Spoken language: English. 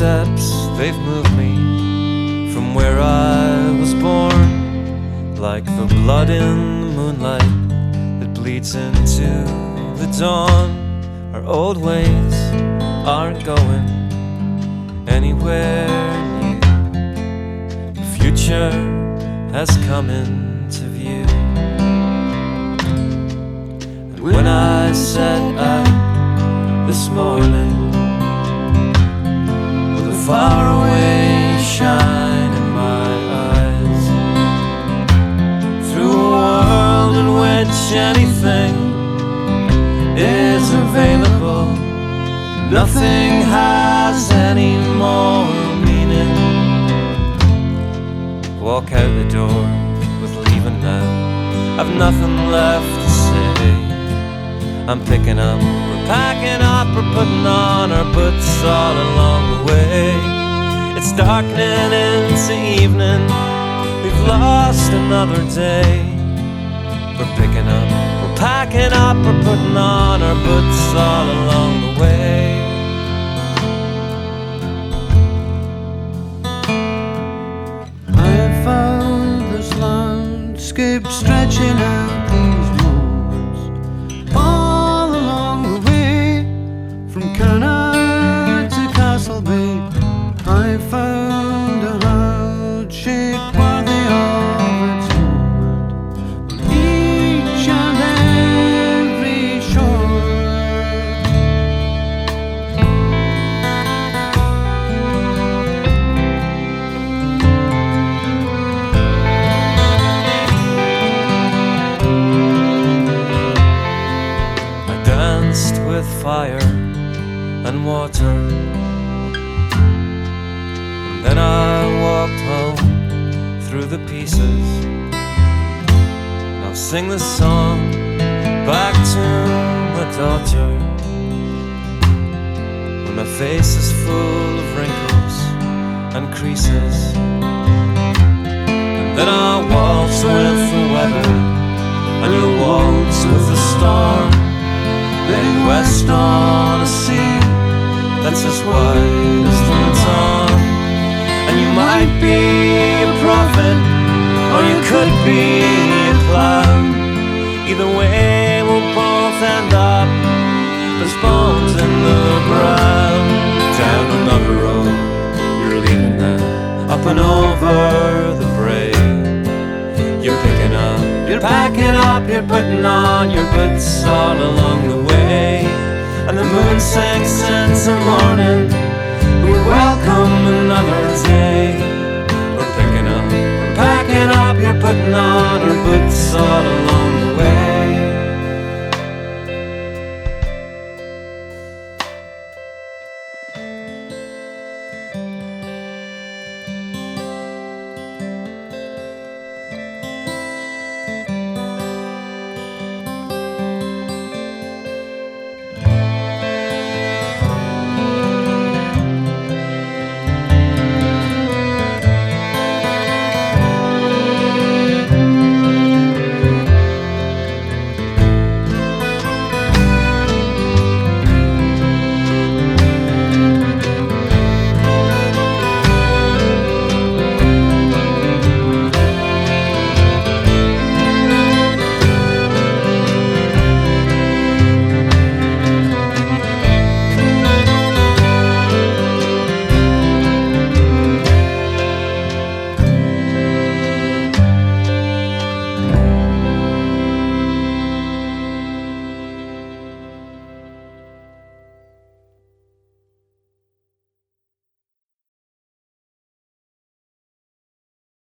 footsteps, they've moved me from where I was born, like the blood in the moonlight that bleeds into the dawn. Our old ways aren't going anywhere new. The future has come into view. And when I set out this morning with a faraway shine in my eyes, through a world in which anything is available, nothing has any more meaning. Walk out the door with leaving now, I've nothing left to say. I'm picking up, we're packing up, we're putting on our boots all along the way. It's darkening into evening, we've lost another day. We're picking up, we're packing up, we're putting on our boots all along the way. I have found this landscape stretching out these moors all along the way, from Canada to Castle Bay. I found a round shape worthy of its moment on each and every shore. I danced with fire and water, then I walked home through the pieces. Now sing this song back to my daughter, when my face is full of wrinkles and creases. And then I'll waltz with the weather, and you'll waltz with the storm, laid west on a sea that's as wide as the dawn. And you might be a prophet, or you could be a cloud. Either way we'll both end up as bones in the ground. Down another road, you're leaving now, up and over the brae. You're picking up, you're packing up, you're putting on your boots all along the way. And the moon sinks into morning, we welcome another day. We're picking up, we're packing up, you're putting on our boots all along